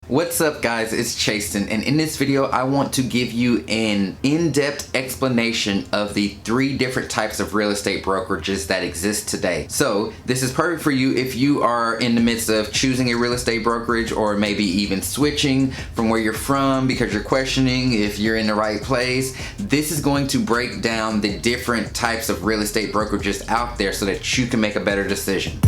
What's up guys, it's Chastin, and in this video I want to give you an in-depth explanation of the 3 different types of real estate brokerages that exist today. So this is perfect for you if you are in the midst of choosing a real estate brokerage, or maybe even switching from where you're from because you're questioning if you're in the right place. This is going to break down the different types of real estate brokerages out there so that you can make a better decision.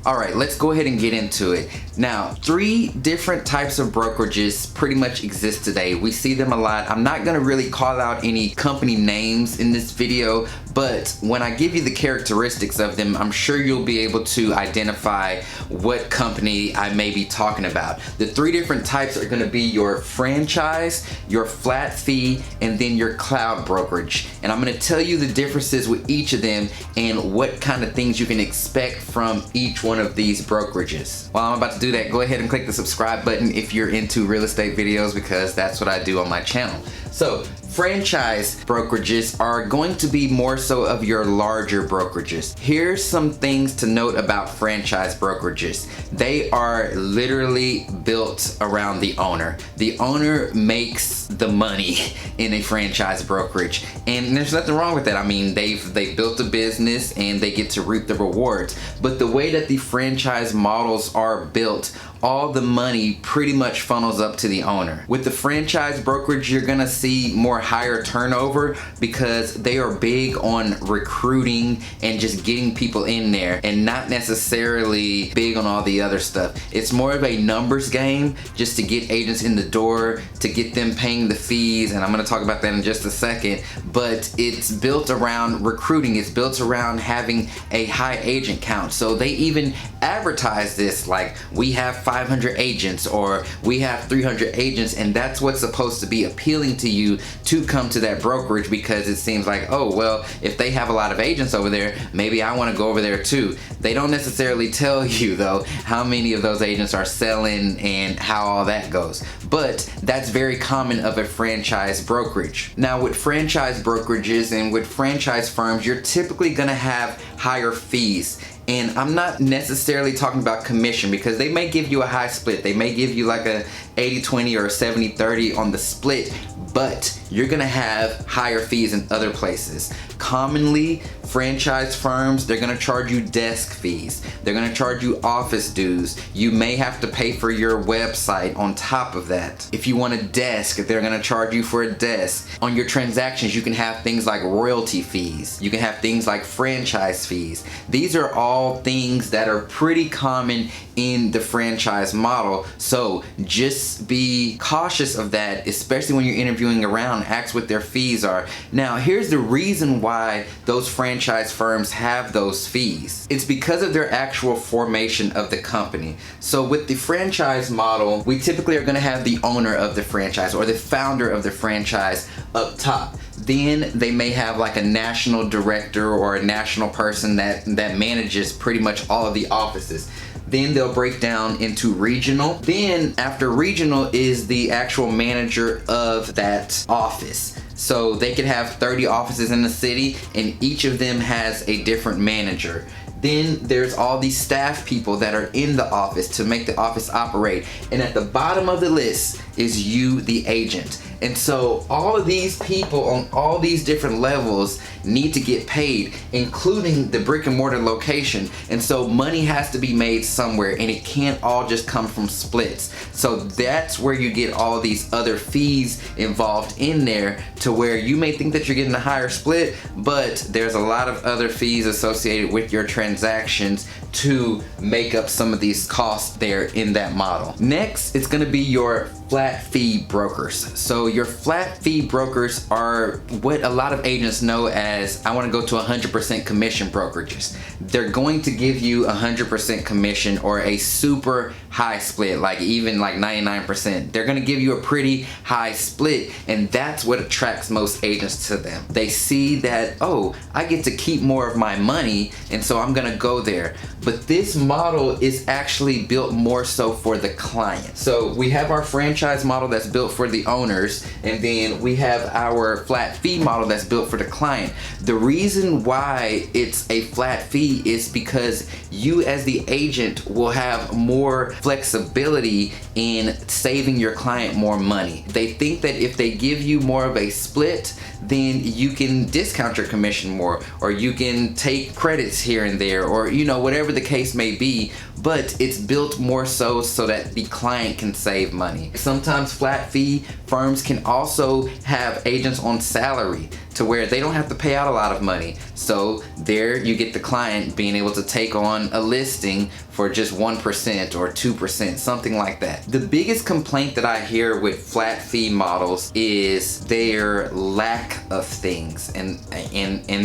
Alright, let's go ahead and get into it. Now, 3 different types of brokerages pretty much exist today. We see them a lot. I'm not going to really call out any company names in this video, but when I give you the characteristics of them, I'm sure you'll be able to identify what company I may be talking about. The 3 different types are going to be your franchise, your flat fee, and then your cloud brokerage. And I'm going to tell you the differences with each of them and what kind of things you can expect from each one of these brokerages. While I'm about to do that, go ahead and click the subscribe button if you're into real estate videos, because that's what I do on my channel. So franchise brokerages are going to be more so of your larger brokerages. Here's some things to note about franchise brokerages. They are literally built around the owner. The owner makes the money in a franchise brokerage, and there's nothing wrong with that. I mean, they've built a business and they get to reap the rewards. But the way that the franchise models are built, all the money pretty much funnels up to the owner. With the franchise brokerage, you're gonna see more higher turnover because they are big on recruiting and just getting people in there, and not necessarily big on all the other stuff. It's more of a numbers game just to get agents in the door, to get them paying the fees, and I'm gonna talk about that in just a second. But it's built around recruiting. It's built around having a high agent count. So they even advertise this like, we have 500 agents, or we have 300 agents, and that's what's supposed to be appealing to you to come to that brokerage, because it seems like, oh well, if they have a lot of agents over there, maybe I want to go over there too. They don't necessarily tell you though how many of those agents are selling and how all that goes, but that's very common of a franchise brokerage. Now with franchise brokerages and with franchise firms, you're typically gonna have higher fees. And I'm not necessarily talking about commission, because they may give you a high split. They may give you like a 80-20 or a 70-30 on the split, but you're gonna have higher fees in other places. Commonly, franchise firms, they're gonna charge you desk fees. They're gonna charge you office dues. You may have to pay for your website on top of that. If you want a desk, they're gonna charge you for a desk. On your transactions, you can have things like royalty fees. You can have things like franchise fees. These are all things that are pretty common in the franchise model. So just be cautious of that, especially when you're interviewing around. Ask what their fees are. Now, here's the reason why those franchise firms have those fees. It's because of their actual formation of the company. So with the franchise model, we typically are going to have the owner of the franchise or the founder of the franchise up top. Then they may have like a national director or a national person that manages pretty much all of the offices. Then they'll break down into regional. Then after regional is the actual manager of that office. So they could have 30 offices in the city, and each of them has a different manager. Then there's all these staff people that are in the office to make the office operate. And at the bottom of the list is you, the agent. And so all of these people on all these different levels need to get paid, including the brick and mortar location. And so money has to be made somewhere, and it can't all just come from splits. So that's where you get all these other fees involved in there, to where you may think that you're getting a higher split, but there's a lot of other fees associated with your transactions to make up some of these costs there in that model. Next, it's gonna be your flat fee brokers. So your flat fee brokers are what a lot of agents know as, I want to go to 100% commission brokerages. They're going to give you 100% commission or a super high split, like even like 99%. They're going to give you a pretty high split, and that's what attracts most agents to them. They see that, oh, I get to keep more of my money, and so I'm going to go there. But this model is actually built more so for the client. So we have our franchise model that's built for the owners, and then we have our flat fee model that's built for the client. The reason why it's a flat fee is because you as the agent will have more flexibility in saving your client more money. They think that if they give you more of a split, then you can discount your commission more, or you can take credits here and there, or whatever the case may be. But it's built more so that the client can save money. Sometimes flat fee firms can also have agents on salary to where they don't have to pay out a lot of money. So there you get the client being able to take on a listing for just 1% or 2%, something like that. The biggest complaint that I hear with flat fee models is their lack of things. And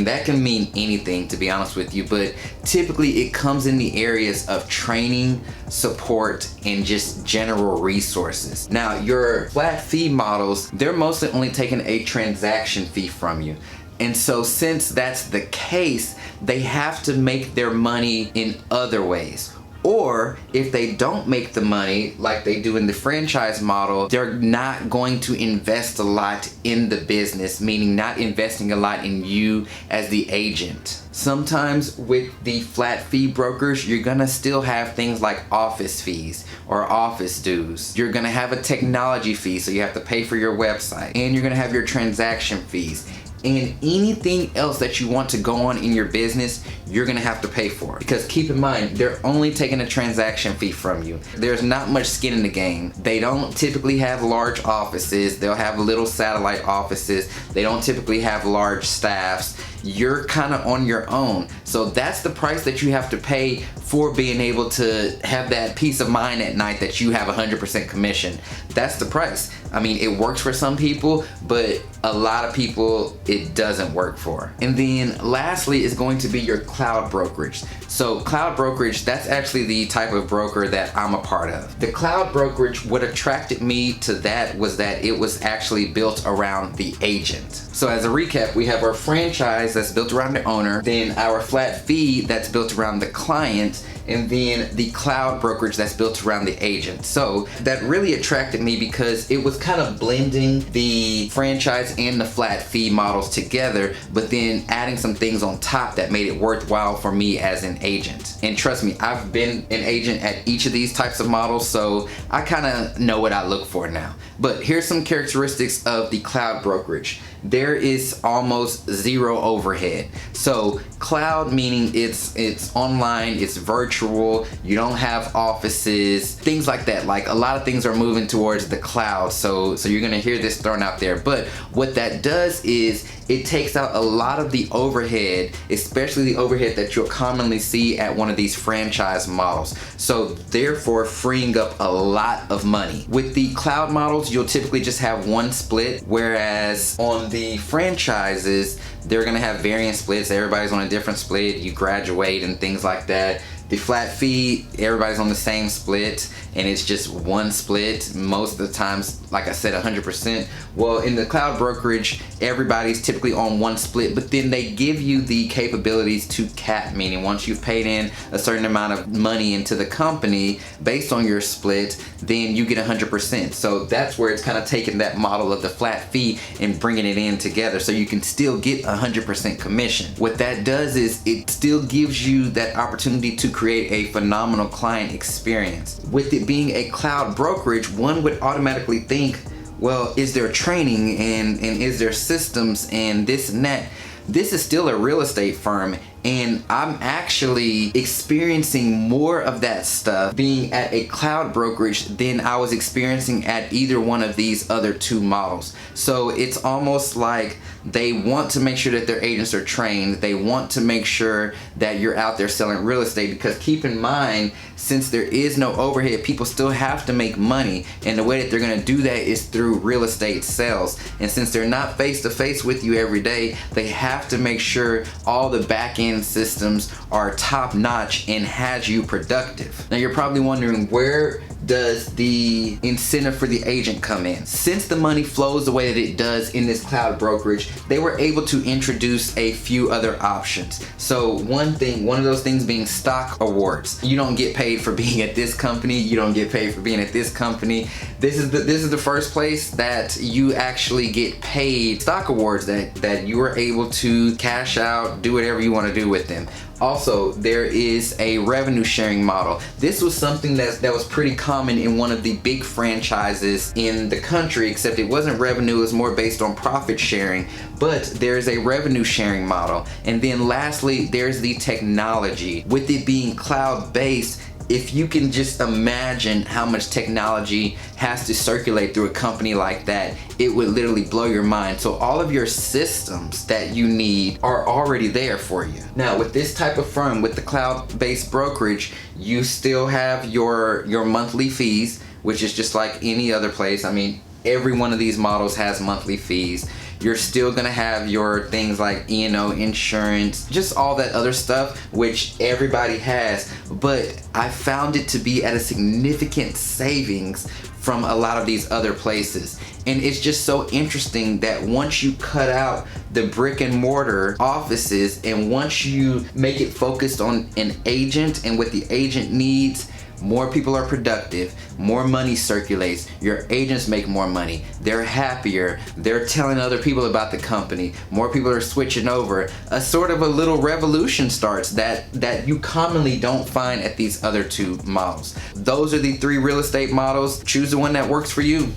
that can mean anything, to be honest with you, but typically it comes in the areas of training, support, and just general resources. Now, your flat fee models, they're mostly only taking a transaction fee from you. And so since that's the case, they have to make their money in other ways. Or if they don't make the money like they do in the franchise model, they're not going to invest a lot in the business, meaning not investing a lot in you as the agent. Sometimes with the flat fee brokers, you're gonna still have things like office fees or office dues. You're gonna have a technology fee, so you have to pay for your website, and you're gonna have your transaction fees. And anything else that you want to go on in your business, you're gonna have to pay for. Because keep in mind, they're only taking a transaction fee from you. There's not much skin in the game. They don't typically have large offices. They'll have little satellite offices. They don't typically have large staffs. You're kind of on your own. So that's the price that you have to pay for being able to have that peace of mind at night that you have 100% commission. That's the price. I mean, it works for some people, but a lot of people it doesn't work for. And then lastly is going to be your cloud brokerage. So cloud brokerage, that's actually the type of broker that I'm a part of. The cloud brokerage, what attracted me to that was that it was actually built around the agent. So as a recap, we have our franchise that's built around the owner, then our flat fee that's built around the client, and then the cloud brokerage that's built around the agent. So that really attracted me because it was kind of blending the franchise and the flat fee models together, but then adding some things on top that made it worthwhile for me as an agent. And trust me, I've been an agent at each of these types of models, so I kind of know what I look for now. But here's some characteristics of the cloud brokerage. There is almost zero overhead. So cloud meaning it's online, it's virtual, you don't have offices, things like that. Like a lot of things are moving towards the cloud, so you're gonna hear this thrown out there. But what that does is it takes out a lot of the overhead, especially the overhead that you'll commonly see at one of these franchise models. So therefore freeing up a lot of money. With the cloud models, you'll typically just have one split, whereas on the franchises, they're gonna have variant splits. Everybody's on a different split. You graduate and things like that. The flat fee, everybody's on the same split, and it's just one split most of the times, like I said, 100%. Well, in the cloud brokerage, everybody's typically on one split, but then they give you the capabilities to cap, meaning once you've paid in a certain amount of money into the company based on your split, then you get 100%. So that's where it's kind of taking that model of the flat fee and bringing it in together so you can still get 100% commission. What that does is it still gives you that opportunity to create a phenomenal client experience. With it being a cloud brokerage, one would automatically think, well, is there training and is there systems and this and that? This is still a real estate firm, And I'm actually experiencing more of that stuff being at a cloud brokerage than I was experiencing at either one of these other two models. So it's almost like they want to make sure that their agents are trained. They want to make sure that you're out there selling real estate, because keep in mind, since there is no overhead, people still have to make money, and the way that they're going to do that is through real estate sales. And since they're not face to face with you every day, they have to make sure all the back end systems are top notch and has you productive. Now you're probably wondering, where does the incentive for the agent come in? Since the money flows the way that it does in this cloud brokerage, they were able to introduce a few other options. So one of those things being stock awards. You don't get paid for being at this company, you don't get paid for being at this company. This is the first place that you actually get paid stock awards that you are able to cash out, do whatever you want to do with them. Also, there is a revenue sharing model. This was something that was pretty common in one of the big franchises in the country, except it wasn't revenue, it was more based on profit sharing. But there's a revenue sharing model. And then lastly, there's the technology. With it being cloud-based, if you can just imagine how much technology has to circulate through a company like that, it would literally blow your mind. So all of your systems that you need are already there for you. Now with this type of firm, with the cloud-based brokerage, you still have your monthly fees, which is just like any other place. I mean, every one of these models has monthly fees. You're still gonna have your things like E&O insurance, just all that other stuff, which everybody has. But I found it to be at a significant savings from a lot of these other places. And it's just so interesting that once you cut out the brick and mortar offices, and once you make it focused on an agent and what the agent needs, more people are productive, more money circulates, your agents make more money, they're happier, they're telling other people about the company, more people are switching over. A sort of a little revolution starts that you commonly don't find at these other two models. Those are the three real estate models. Choose the one that works for you.